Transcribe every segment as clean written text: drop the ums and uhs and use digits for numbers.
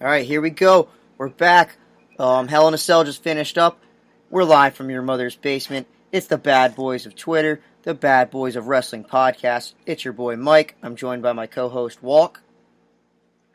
All right, here we go. We're back. Hell in a Cell just finished up. We're live from your mother's basement. It's the bad boys of Twitter, the bad boys of wrestling podcast. It's your boy Mike. I'm joined by my co-host Walk.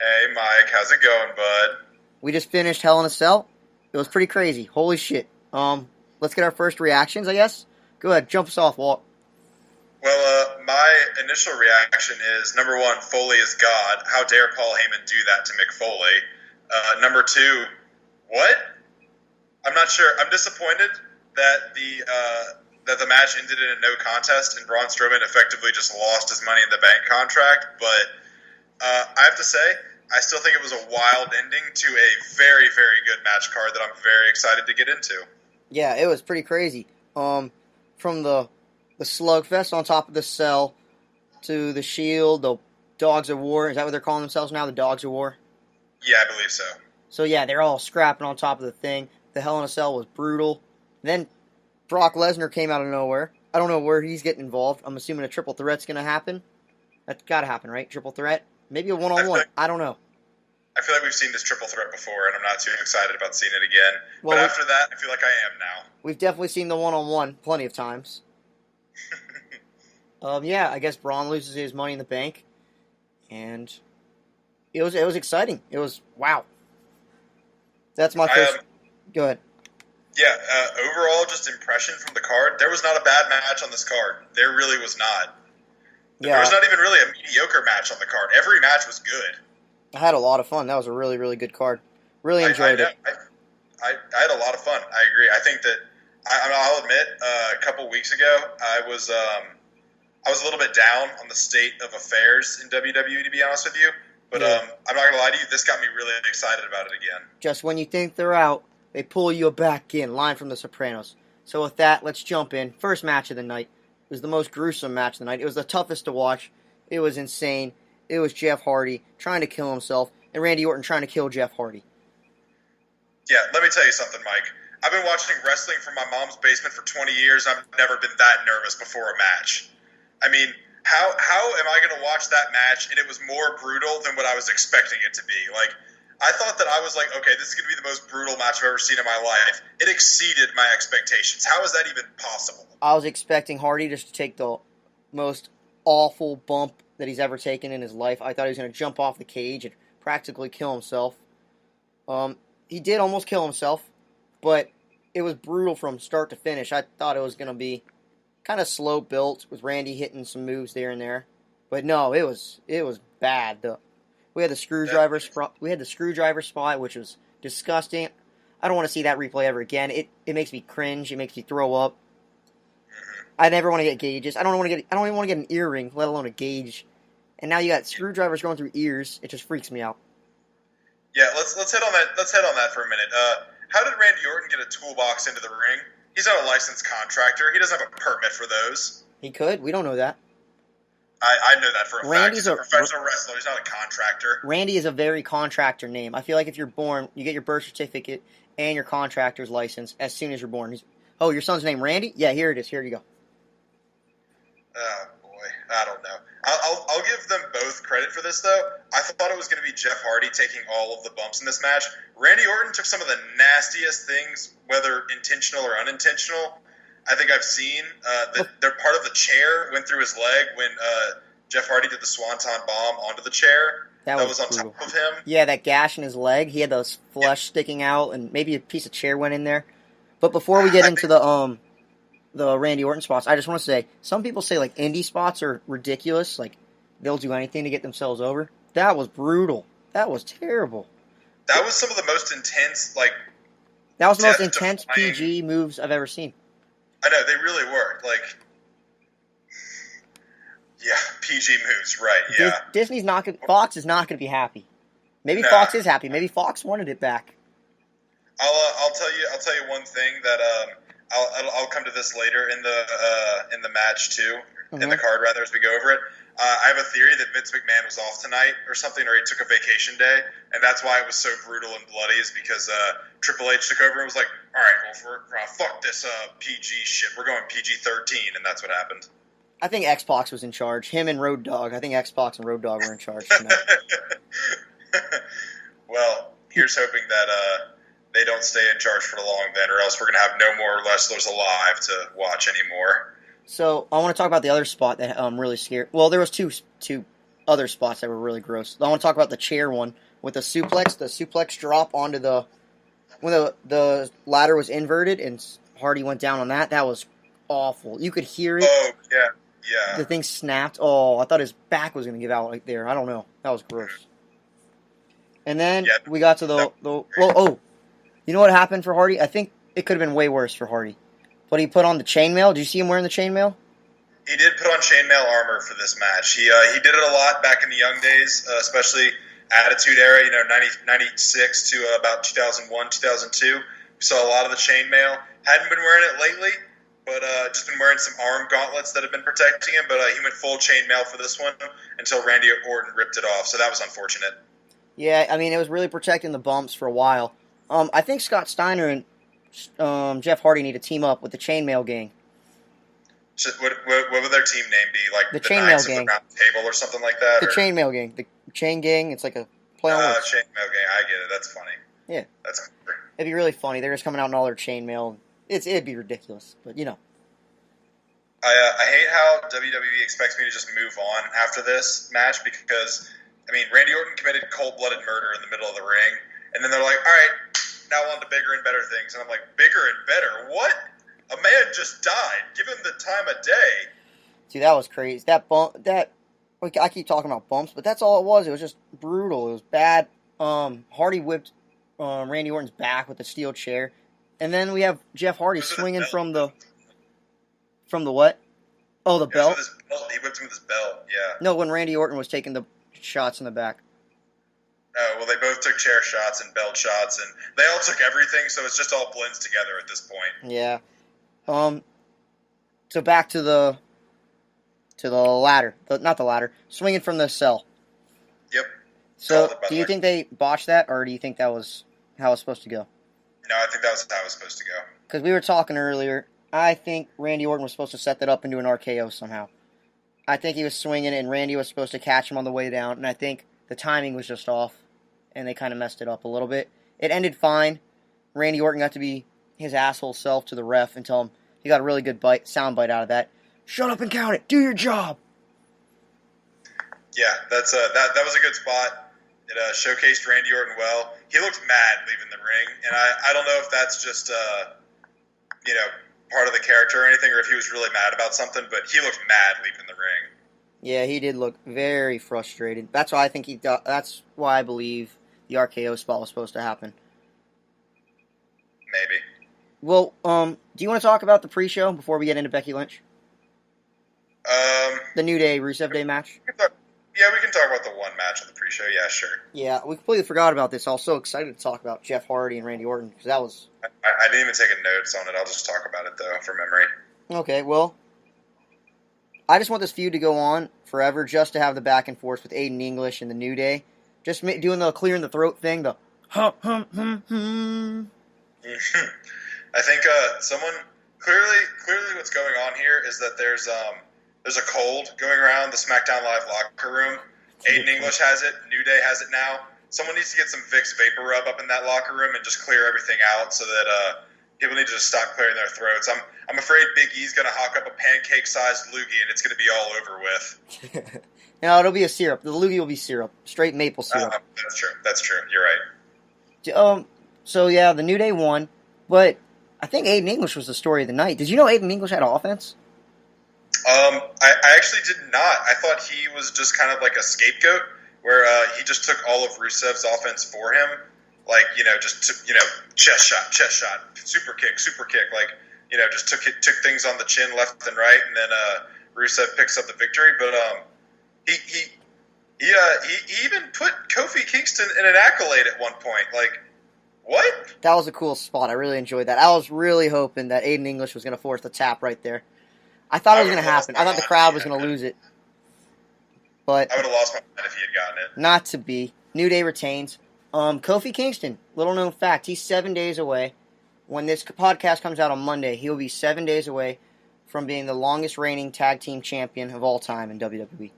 Hey Mike, how's it going, bud? We just finished Hell in a Cell. It was pretty crazy. Holy shit. Let's get our first reactions, I guess. Go ahead, jump us off, Walt. Well, my initial reaction is, number one, Foley is God. How dare Paul Heyman do that to Mick Foley? Number two, what? I'm not sure. I'm disappointed that the match ended in a no contest and Braun Strowman effectively just lost his Money in the Bank contract. But I have to say, I still think it was a wild ending to a very, very good match card that I'm very excited to get into. Yeah, it was pretty crazy. From the slugfest on top of the cell to the Shield, the Dogs of War. Is that what they're calling themselves now? The Dogs of War? Yeah, I believe so. So yeah, they're all scrapping on top of the thing. The Hell in a Cell was brutal. Then Brock Lesnar came out of nowhere. I don't know where he's getting involved. I'm assuming a triple threat's going to happen. That's got to happen, right? Triple threat? Maybe a one-on-one. I don't know. I feel like we've seen this triple threat before, and I'm not too excited about seeing it again. Well, but after that, I feel like I am now. We've definitely seen the one-on-one plenty of times. Yeah, I guess Braun loses his Money in the Bank, and it was exciting. It was wow. That's my first. Go ahead. Yeah, overall, just impression from the card. There was not a bad match on this card. There really was not. Yeah. There was not even really a mediocre match on the card. Every match was good. I had a lot of fun. That was a really, really good card. Really enjoyed it. I had a lot of fun. I agree. I think that I'll admit, a couple weeks ago, I was a little bit down on the state of affairs in WWE, to be honest with you. But I'm not going to lie to you, this got me really excited about it again. Just when you think they're out, they pull you back in. Line from The Sopranos. So with that, let's jump in. First match of the night. It was the most gruesome match of the night. It was the toughest to watch. It was insane. It was Jeff Hardy trying to kill himself, and Randy Orton trying to kill Jeff Hardy. Yeah, let me tell you something, Mike. I've been watching wrestling from my mom's basement for 20 years. I've never been that nervous before a match. I mean, how am I going to watch that match and it was more brutal than what I was expecting it to be? Like, I thought that I was like, okay, this is going to be the most brutal match I've ever seen in my life. It exceeded my expectations. How is that even possible? I was expecting Hardy just to take the most awful bump that he's ever taken in his life. I thought he was going to jump off the cage and practically kill himself. He did almost kill himself, but it was brutal from start to finish. I thought it was going to be kind of slow built with Randy hitting some moves there and there, but no, it was bad. We had the screwdriver spot, which was disgusting. I don't want to see that replay ever again. It makes me cringe. It makes me throw up. I never want to get gauges. I don't even want to get an earring, let alone a gauge. And now you got screwdrivers going through ears. It just freaks me out. Yeah, let's hit on that. Let's hit on that for a minute. How did Randy Orton get a toolbox into the ring? He's not a licensed contractor. He doesn't have a permit for those. He could. We don't know that. I know that for a fact. He's a professional wrestler. He's not a contractor. Randy is a very contractor name. I feel like if you're born, you get your birth certificate and your contractor's license as soon as you're born. Oh, your son's name Randy? Yeah, here it is. Here you go. Oh, boy. I don't know. I'll give them both credit for this, though. I thought it was going to be Jeff Hardy taking all of the bumps in this match. Randy Orton took some of the nastiest things, whether intentional or unintentional. I think I've seen they're part of the chair went through his leg when Jeff Hardy did the Swanton Bomb onto the chair. That was on top of him. Yeah, that gash in his leg. He had those flesh sticking out, and maybe a piece of chair went in there. But before we get into the Randy Orton spots, I just want to say, some people say like indie spots are ridiculous, like they'll do anything to get themselves over. That was brutal. That was terrible. That was some of the most intense, that was the most intense PG moves I've ever seen. I know, they really were. Yeah, PG moves, right, yeah. Fox is not going to be happy. Maybe Fox is happy. Maybe Fox wanted it back. I'll tell you one thing that I'll come to this later in the match too, in the card rather, as we go over it. I have a theory that Vince McMahon was off tonight or something, or he took a vacation day, and that's why it was so brutal and bloody, is because Triple H took over and was like, all right, well, fuck this PG shit. We're going PG-13, and that's what happened. I think X-Pac was in charge. Him and Road Dogg. I think X-Pac and Road Dogg were in charge tonight. Well, Here's hoping that they don't stay in charge for long then, or else we're gonna have no more wrestlers alive to watch anymore. So I want to talk about the other spot that really scared. Well, there was two other spots that were really gross. I want to talk about the chair one with the suplex drop onto the when the ladder was inverted and Hardy went down on that. That was awful. You could hear it. Oh yeah. The thing snapped. Oh, I thought his back was going to give out right there. I don't know. That was gross. And then we got to the you know what happened for Hardy? I think it could have been way worse for Hardy. But he put on the chainmail. Did you see him wearing the chainmail? He did put on chainmail armor for this match. He did it a lot back in the young days, especially Attitude Era, 96 to about 2001, 2002. We saw a lot of the chainmail. Hadn't been wearing it lately, but just been wearing some arm gauntlets that have been protecting him. But he went full chainmail for this one until Randy Orton ripped it off. So that was unfortunate. Yeah, I mean, it was really protecting the bumps for a while. I think Scott Steiner and Jeff Hardy need to team up with the Chainmail Gang. So what would their team name be? Like the Chainmail Gang, of the Round Table or something like that? The Chainmail Gang, the Chain Gang. It's like a play on words. Chainmail Gang. I get it. That's funny. Yeah, that's cool. It'd be really funny. They're just coming out in all their chainmail. It'd be ridiculous, but I hate how WWE expects me to just move on after this match because, Randy Orton committed cold-blooded murder in the middle of the ring, and then they're like, all right, now on to bigger and better things. And I'm like, bigger and better? What? A man just died. Give him the time of day. Dude, that was crazy. I keep talking about bumps, but that's all it was. It was just brutal. It was bad. Hardy whipped Randy Orton's back with a steel chair. And then we have Jeff Hardy swinging from the what? Oh, the belt? He whipped him with his belt, yeah. No, when Randy Orton was taking the shots in the back. Oh, well, they both took chair shots and belt shots, and they all took everything, so it's just all blends together at this point. Yeah. So back to the ladder. Not the ladder. Swinging from the cell. Yep. So, do you think they botched that, or do you think that was how it's supposed to go? No, I think that was how it was supposed to go. Because we were talking earlier, I think Randy Orton was supposed to set that up into an RKO somehow. I think he was swinging, and Randy was supposed to catch him on the way down, and I think the timing was just off, and they kind of messed it up a little bit. It ended fine. Randy Orton got to be his asshole self to the ref and tell him he got a really good sound bite out of that. Shut up and count it. Do your job. Yeah, that was a good spot. It showcased Randy Orton well. He looked mad leaving the ring, and I don't know if that's just part of the character or anything, or if he was really mad about something, but he looked mad leaving the ring. Yeah, he did look very frustrated. That's why I think that's why I believe the RKO spot was supposed to happen. Maybe. Well, do you want to talk about the pre-show before we get into Becky Lynch? The New Day Rusev Day match. Yeah, we can talk about the one match of the pre-show. Yeah, sure. Yeah, we completely forgot about this. I was so excited to talk about Jeff Hardy and Randy Orton because that was. I didn't even take a notes on it. I'll just talk about it though for memory. Okay, well, I just want this feud to go on forever, just to have the back and forth with Aiden English and the New Day, just doing the clearing the throat thing. The hum hum hum hum. I think someone clearly what's going on here is that there's a cold going around the SmackDown Live locker room. Aiden English has it. New Day has it now. Someone needs to get some Vicks Vapor Rub up in that locker room and just clear everything out so that people need to just stop clearing their throats. I'm afraid Big E's going to hawk up a pancake-sized loogie and it's going to be all over with. No, it'll be a syrup. The loogie will be syrup. Straight maple syrup. That's true. You're right. So, yeah, the New Day won, but I think Aiden English was the story of the night. Did you know Aiden English had offense? I actually did not. I thought he was just kind of like a scapegoat where he just took all of Rusev's offense for him. Like, chest shot, super kick, like, just took things on the chin left and right, and then Rusev picks up the victory. But he even put Kofi Kingston in an accolade at one point. Like, what? That was a cool spot. I really enjoyed that. I was really hoping that Aiden English was going to force the tap right there. I thought it was going to happen. I thought the crowd was going to lose it. But I would have lost my mind if he had gotten it. Not to be. New Day retains. Kofi Kingston, little known fact, he's 7 days away. When this podcast comes out on Monday, he will be 7 days away from being the longest reigning tag team champion of all time in WWE.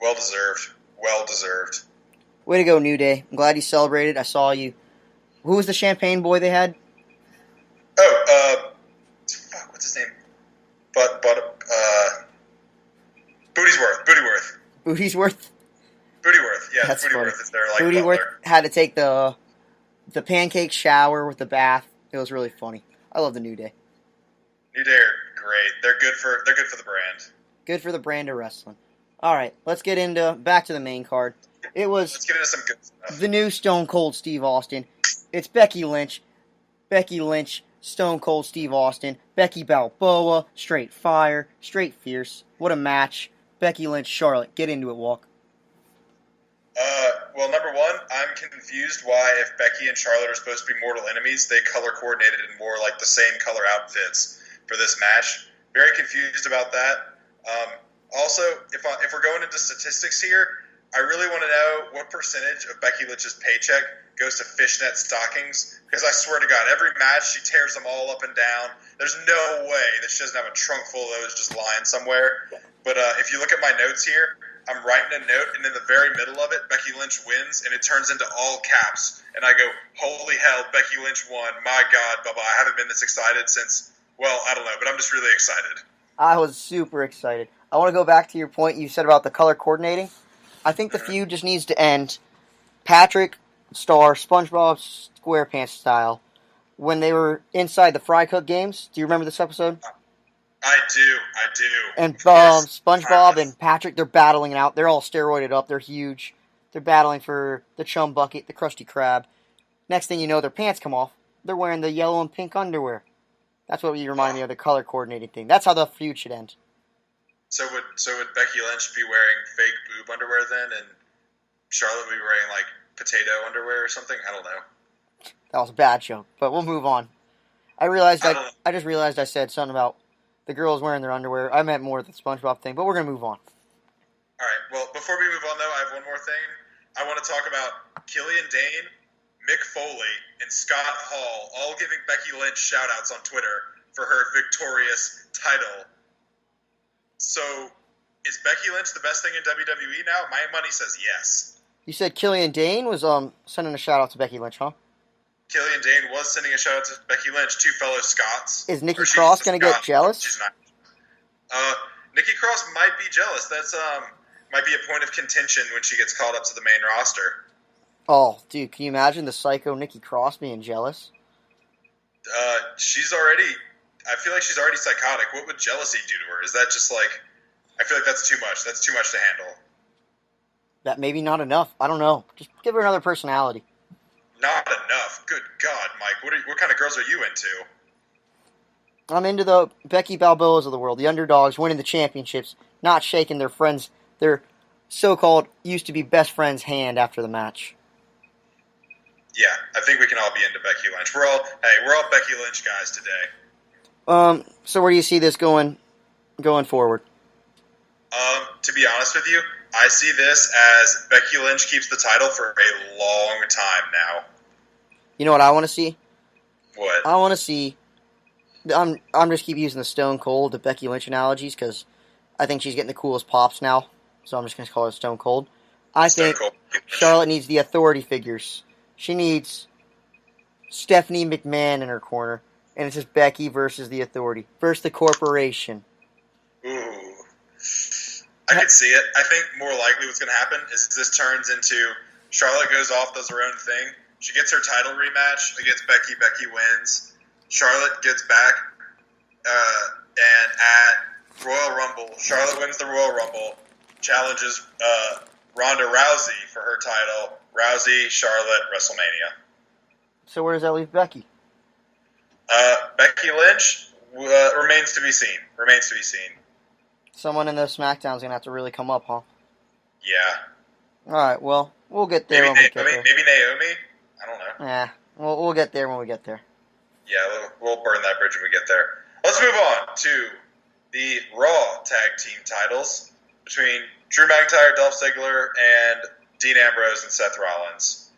Well deserved. Way to go, New Day. I'm glad you celebrated. I saw you. Who was the champagne boy they had? Oh, fuck, what's his name? Bootyworth. Bootyworth? Bootyworth, yeah, That's Bootyworth funny. is their, like, Bootyworth butler. had to take the pancake shower with the bath. It was really funny. I love the New Day. New Day are great. They're good for the brand. Good for the brand of wrestling. All right, let's get back to the main card. Let's get into some good stuff. The new Stone Cold Steve Austin. It's Becky Lynch. Becky Lynch, Stone Cold Steve Austin. Becky Balboa, straight fire, straight fierce. What a match. Becky Lynch, Charlotte. Get into it, Walk. Well, number one, I'm confused why, if Becky and Charlotte are supposed to be mortal enemies, they color coordinated and wore like the same color outfits for this match. Very confused about that. Also, if we're going into statistics here, I really want to know what percentage of Becky Lynch's paycheck goes to fishnet stockings, because I swear to God, every match she tears them all up and down. There's no way that she doesn't have a trunk full of those just lying somewhere. But if you look at my notes here, I'm writing a note, and in the very middle of it, Becky Lynch wins, and it turns into all caps. And I go, holy hell, Becky Lynch won. My God, Bubba, I haven't been this excited since, well, I don't know, but I'm just really excited. I was super excited. I want to go back to your point you said about the color coordinating. I think the feud just needs to end. Patrick Star, SpongeBob SquarePants style, when they were inside the Fry Cook games. Do you remember this episode? I do. And SpongeBob and Patrick, they're battling it out. They're all steroided up. They're huge. They're battling for the chum bucket, the Krusty Krab. Next thing you know, their pants come off. They're wearing the yellow and pink underwear. That's what you remind me of, the color coordinating thing. That's how the feud should end. So would Becky Lynch be wearing fake boob underwear then, and Charlotte would be wearing like potato underwear or something? I don't know. That was a bad joke, but we'll move on. I just realized I said something about the girls wearing their underwear. I meant more the SpongeBob thing, but we're gonna move on. All right. Well, before we move on though, I have one more thing. I want to talk about Killian Dane, Mick Foley, and Scott Hall all giving Becky Lynch shout-outs on Twitter for her victorious title. So, is Becky Lynch the best thing in WWE now? My money says yes. You said Killian Dane was sending a shout out to Becky Lynch, huh? Killian Dane was sending a shout-out to Becky Lynch, two fellow Scots. Is Nikki Cross going to get jealous? She's not. Nikki Cross might be jealous. That's might be a point of contention when she gets called up to the main roster. Oh, dude, can you imagine the psycho Nikki Cross being jealous? I feel like she's already psychotic. What would jealousy do to her? Is that just like, I feel like that's too much. That's too much to handle. That maybe not enough. I don't know. Just give her another personality. Not enough. Good God, Mike. What kind of girls are you into? I'm into the Becky Balboas of the world, the underdogs winning the championships, not shaking their friends, their so-called used to be best friends' hand after the match. Yeah, I think we can all be into Becky Lynch. We're all Becky Lynch guys today. So where do you see this going forward? To be honest with you, I see this as Becky Lynch keeps the title for a long time now. You know what I want to see? What? I want to see. I'm just keep using the Stone Cold, the Becky Lynch analogies, because I think she's getting the coolest pops now. So I'm just going to call her Stone Cold. I think Charlotte needs the authority figures. She needs Stephanie McMahon in her corner. And it's just Becky versus the authority. Versus the corporation. Ooh. I could see it. I think more likely what's going to happen is this turns into Charlotte goes off, does her own thing. She gets her title rematch against Becky. Becky wins. Charlotte gets back. And at Royal Rumble, Charlotte wins the Royal Rumble. Challenges Ronda Rousey for her title. Rousey, Charlotte, WrestleMania. So where does that leave Becky? Becky Lynch remains to be seen. Someone in the SmackDown's gonna have to really come up, huh? Yeah. All right. Well, we'll get there when we get there. Maybe Naomi. I don't know. Yeah. We'll get there when we get there. Yeah, we'll burn that bridge when we get there. Let's move on to the Raw Tag Team titles between Drew McIntyre, Dolph Ziggler, and Dean Ambrose and Seth Rollins.